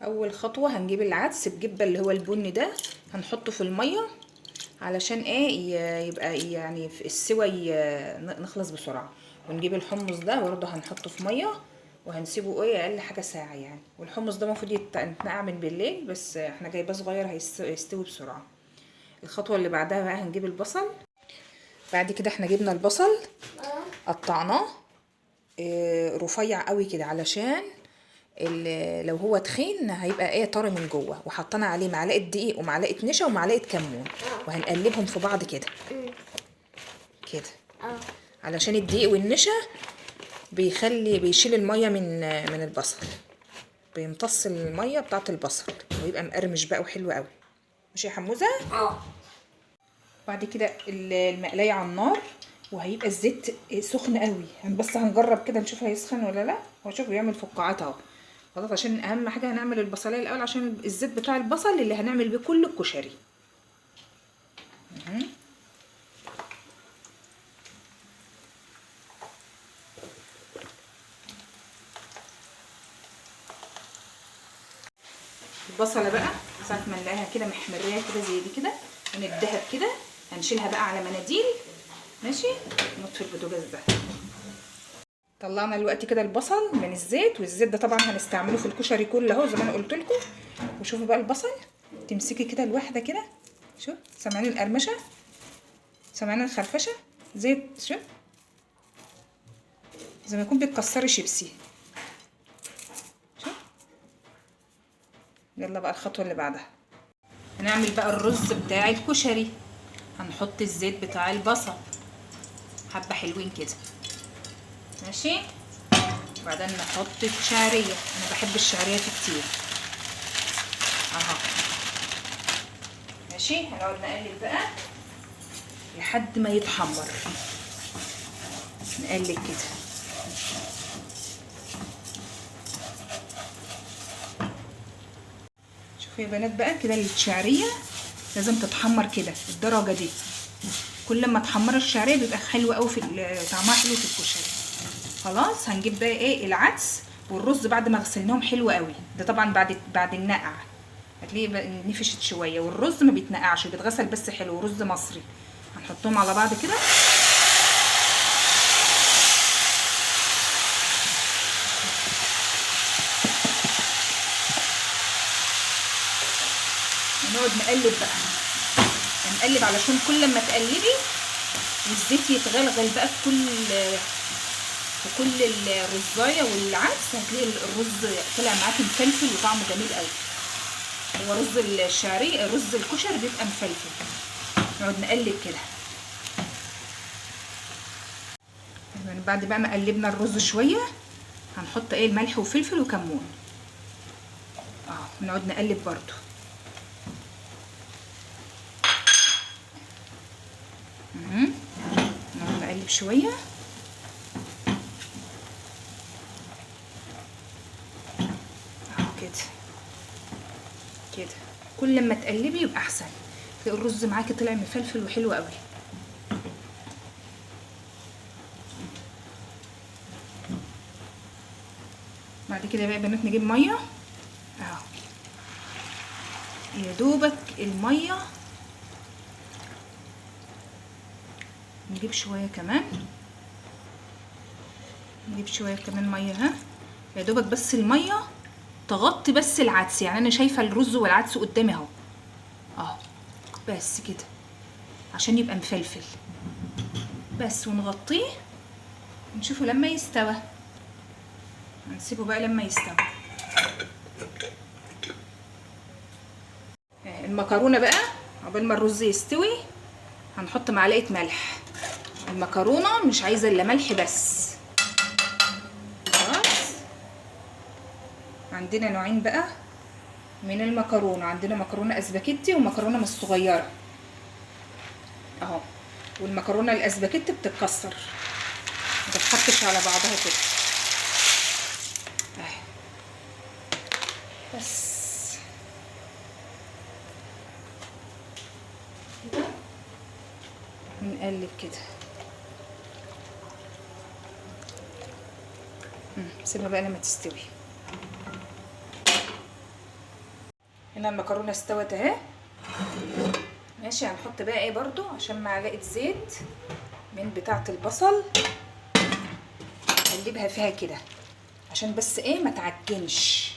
اول خطوه هنجيب العدس بجبه اللي هو البني ده، هنحطه في الميه علشان ايه يبقى يعني في السوى نخلص بسرعه. ونجيب الحمص ده برضه هنحطه في ميه وهنسيبه ايه اقل حاجه ساعه يعني. والحمص ده المفروض يتنقع من بالليل، بس احنا جايباه صغير هيستوي بسرعه. الخطوه اللي بعدها بقى هنجيب البصل. بعد كده احنا جبنا البصل قطعناه رفيع قوي كده، علشان لو هو تخين هيبقى ايه طري من جوه. وحطينا عليه معلقه دقيق ومعلقه نشا ومعلقه كمون، وهنقلبهم في بعض كده كده، علشان الدقيق والنشا بيشيل الميه من البصل، بيمتص الميه بتاعه البصل ويبقى مقرمش بقى وحلو قوي. ماشي يا حموزه؟ بعد كده المقلايه على النار، وهيبقى الزيت سخن قوي. بس هنجرب كده نشوف هيسخن ولا لا. هو شوف بيعمل فقاعات اهو. خلاص، عشان اهم حاجه هنعمل البصلايه الاول عشان الزيت بتاع البصل اللي هنعمل بيه كل الكشري. البصله بقى ساعه ما نلاقيها كده محمريه كده زي دي كده من الدهب كده، هنشيلها بقى على مناديل. ماشي، نطفي البوتاجاز ده. طلعنا دلوقتي كده البصل من الزيت، والزيت ده طبعا هنستعمله في الكشري كله اهو زي ما انا قلت لكم. وشوفوا بقى البصل، تمسكي كده الواحده كده، شوف سامعين القرمشه، سامعين الخرفشه، زيت، شوف زي ما يكون بتكسري شيبسي. شوف. يلا بقى الخطوه اللي بعدها هنعمل بقى الرز بتاع الكشري. هنحط الزيت بتاع البصل حبه حلوين كده، ماشي. وبعدين نحط الشعريه، انا بحب الشعريه كتير اهو. ماشي، هنقعد نقلب بقى لحد ما يتحمر، نقلب كده. شوفوا يا بنات بقى كده الشعريه لازم تتحمر كده الدرجه دي. كل ما تحمر الشعريه بيبقى حلو قوي طعمها حلو في الكشري. خلاص، هنجيب بقى ايه العدس والرز بعد ما غسلناهم حلو قوي. ده طبعا بعد النقع هتلاقيه نفشت شويه، والرز ما بيتنقعش بيتغسل بس حلو، رز مصري. هنحطهم على بعض كده. ونقعد نقلب بقى، هنقلب علشان كل ما تقلبي والزيت يتغلغل بقى في كل الرزايه والعدس، هتلاقي الرز طلع معاكي مفلفل وطعمه جميل قوي. هو رز الشعريه، رز الكشري بيبقى مفلفل. نقعد نقلب كده. بعد بقى ما قلبنا الرز شويه هنحط ايه الملح وفلفل وكمون نقعد نقلب برضو. نقعد نقلب شويه كده كده. كل ما تقلبي يبقى احسن، تلاقي الرز معاكي طلع مفلفل وحلو قوي. بعد كده بقى بنات نجيب ميه اهو، يا دوبك الميه. نجيب شويه كمان، نجيب شويه كمان ميه. ها، يا دوبك بس الميه تغطي بس العدس. يعني انا شايفه الرز والعدس قدامي اهو بس كده عشان يبقى مفلفل بس. ونغطيه نشوفه لما يستوى. هنسيبه بقى لما يستوي. المكرونه بقى عقبال ما الرز يستوي هنحط معلقه ملح. المكرونه مش عايزه الا ملح بس. خلاص، عندنا نوعين بقى من المكرونه، عندنا مكرونه اسباجيتي ومكرونه من الصغيره اهو. والمكرونه الاسباجيتي بتتكسر ما تتحطش على بعضها كده اهي بس كده. ونقلب كده. سيبها بقى لما تستوي. هنا المكرونه استوت اهي. ماشي، هنحط بقى ايه برضو عشان معلقه زيت من بتاعه البصل، نقلبها فيها كده عشان بس ايه ما تعجنش،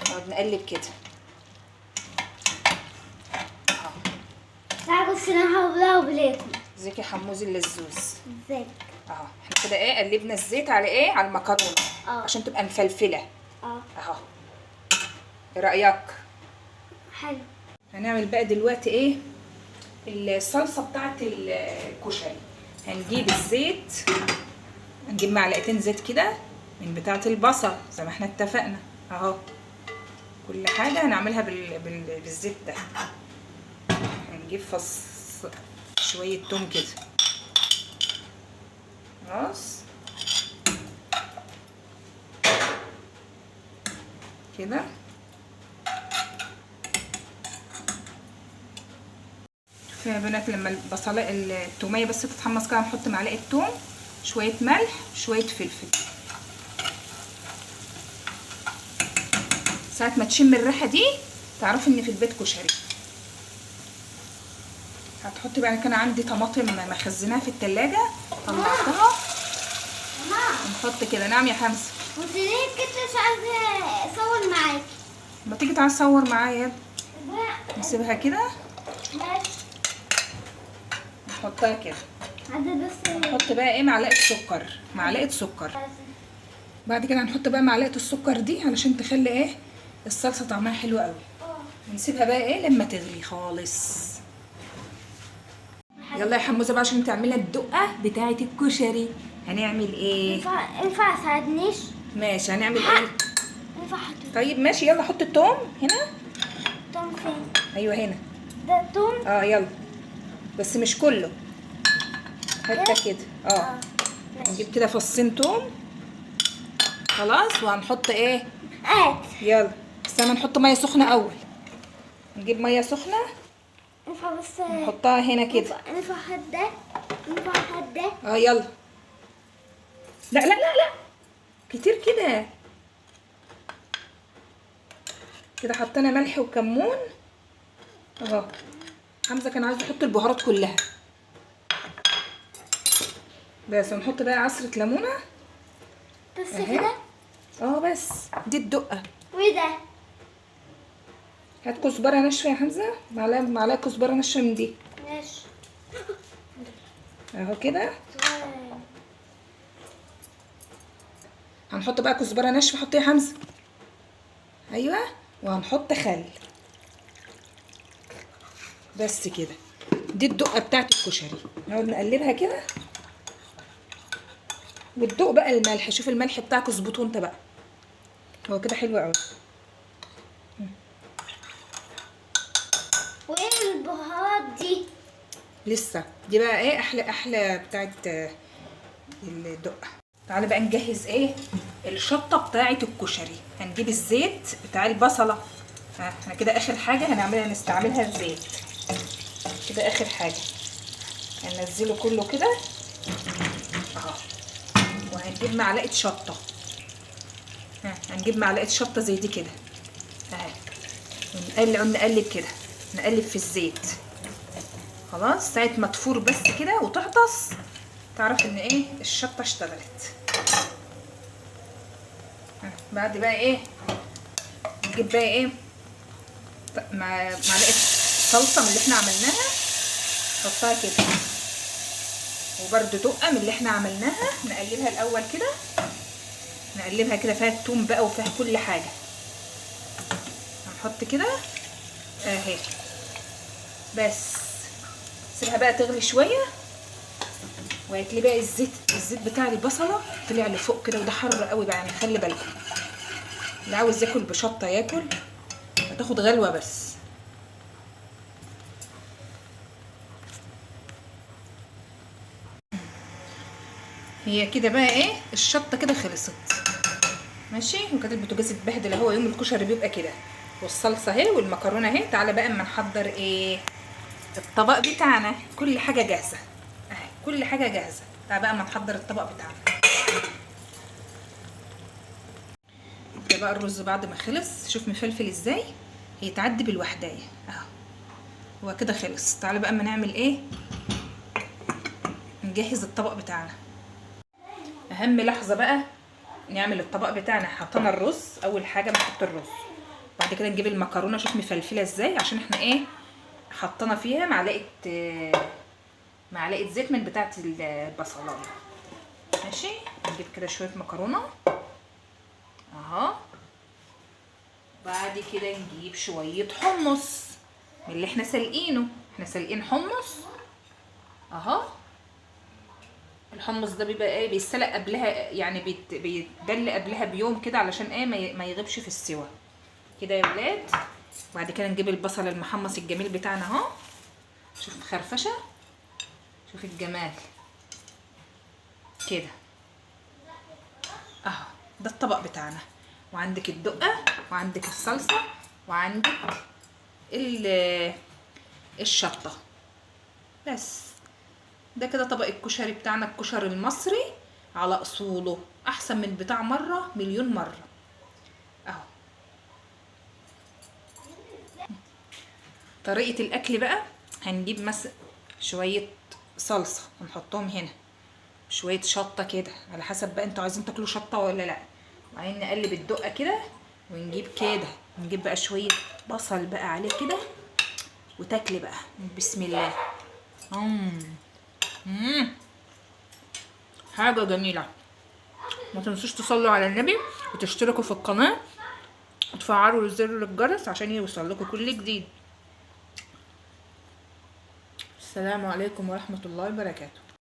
نقعد نقلب كده اهو. تعالوا بس انا هقولها بليكم. ازيك يا حموزي اللزوز؟ ازيك؟ اهو احنا كده ايه قلبنا الزيت على ايه، على المكرونه عشان تبقى مفلفله اهو. ايه رايك؟ حلو. هنعمل بقى دلوقتي ايه الصلصه بتاعت الكشري. هنجيب الزيت، هنجيب معلقتين زيت كده من بتاعه البصل زي ما احنا اتفقنا اهو. كل حاجه هنعملها بالزيت ده. هنجيب شويه توم كده خلاص كده. يا بنات لما البصله التوميه بس تتحمص كده هنحط معلقه توم، شويه ملح، شويه فلفل. ساعه ما تشم الريحه دي تعرفي ان في البيت كشري. هتحطي بقى، كان عندي طماطم مخزناها في التلاجة طلعتها ونحط كده. نعم يا حمزه؟ وانت ليه كنت مش عايزه اصور معاكي؟ ما تيجي تعالي تصور معايا. نسيبها كده ماشي. نحطها كده. عايزه بس نحط بقى ايه معلقه سكر، معلقه سكر. بعد كده هنحط بقى معلقه السكر دي علشان تخلي ايه الصلصه طعمها حلو قوي. ونسيبها بقى ايه لما تغلي خالص. يلا يا حموزه بقى عشان تعملي الدقه بتاعه الكشري. هنعمل ايه؟ ينفع تساعدنيش؟ ماشي، هنعمل ايه؟ ينفع طيب ماشي، يلا حط التوم هنا. توم فين؟ ايوه هنا. ده توم؟ يلا بس مش كله، حته كده نجيب كده فصين توم خلاص. وهنحط ايه؟ يلا بس انا نحط ميه سخنه اول. نجيب ميه سخنه ينفع بس نحطها هنا كده. ينفع حد ده؟ ينفع حد ده؟ يلا. لا لا لا لا، كتير كده. كده حطينا ملح وكمون اهو. حمزه كان عايز يحط البهارات كلها بس. ونحط بقى عصره ليمونه بس كده؟ بس دي الدقه. وايه ده؟ هات كزبره ناشفه يا حمزه، معلقه كزبره ناشفه من دي. ماشي اهو كده. هنحط بقى كزبره ناشفه، حط يا حمزه. ايوه. وهنحط خل بس كده. دي الدقه بتاعت الكشري. نقعد نقلبها كده وتدوق بقى الملح. شوف الملح بتاعك اظبطه انت بقى. هو كده حلو قوي. وايه البهارات دي؟ لسه دي بقى ايه احلى بتاعت الدقه. تعالى بقى نجهز ايه الشطه بتاعت الكشري. هنجيب الزيت بتاع البصله. احنا كده اخر حاجه هنعملها نستعملها الزيت كده اخر حاجه. هننزله كله كده اهو. وهنجيب معلقه شطه. هنجيب معلقه شطه زي دي كده اهي. نقلب كده، نقلب في الزيت خلاص. ساعه ما تفور بس كده وتعطس تعرف ان ايه الشطه اشتغلت. بعد بقى ايه نجيب بقى ايه معلقه صلصه من اللي احنا عملناها نحطها كده. وبرده دقه من اللي احنا عملناها نقلبها الاول كده. نقلبها كده فيها التوم بقى وفيها كل حاجه. هنحط كده اهي بس. سيبها بقى تغلي شويه. وهتلاقي بقى الزيت بتاع البصله طلع لفوق كده، وده حر قوي بقى يعني خلي بالكم. اللي عاوز ياكل بشطه ياكل، هتاخد غلوه بس. هي كده بقى ايه الشطه كده خلصت ماشي. وكانت البوتاجاز اتبهدل اهو. يوم الكشري بيبقى كده. والصلصه اهي والمكرونه اهي. تعالى بقى اما نحضر ايه الطبق بتاعنا. كل حاجه جاهزه اهي، كل حاجه جاهزه. تعالى بقى اما نحضر الطبق بتاعنا. ده بقى الرز بعد ما خلص. شوف مفلفل ازاي يتعدي بالوحدايه اهو. هو كده خلص. تعالوا بقى اما نعمل ايه، نجهز الطبق بتاعنا. اهم لحظه بقى نعمل الطبق بتاعنا. حطينا الرز، اول حاجه بنحط الرز، بعد كده نجيب المكرونه. شوف مفلفله ازاي، عشان احنا ايه حطينا فيها معلقه زيت من بتاعه البصلايه. ماشي، نجيب كده شويه مكرونه اهو. بعد كده نجيب شويه حمص من اللي احنا سالقينه. احنا سالقين حمص اهو. الحمص ده بيبقى ايه، بيتسلق قبلها، يعني بيتبل قبلها بيوم كده، علشان ايه ما يغيبش في السوا كده يا ولاد. وبعد كده نجيب البصل المحمص الجميل بتاعنا اهو. شوف مخرفشه، شوف الجمال كده اهو. ده الطبق بتاعنا. وعندك الدقه، وعندك الصلصه، وعندك الشطه. بس ده كده طبق الكشري بتاعنا، الكشري المصري على اصوله، احسن من بتاع مره مليون مره اهو. طريقه الاكل بقى، هنجيب شويه صلصه ونحطهم هنا، شويه شطه كده على حسب بقى انتوا عايزين تاكلوا شطه ولا لا. وبعدين نقلب الدقه كده، ونجيب كده نجيب بقى شويه بصل بقى عليه كده، وتاكلي بقى بسم الله. حاجه جميله. ما تنسوش تصلوا على النبي، وتشتركوا في القناه، وتفعلوا زر الجرس عشان يوصل لكم كل جديد. السلام عليكم ورحمه الله وبركاته.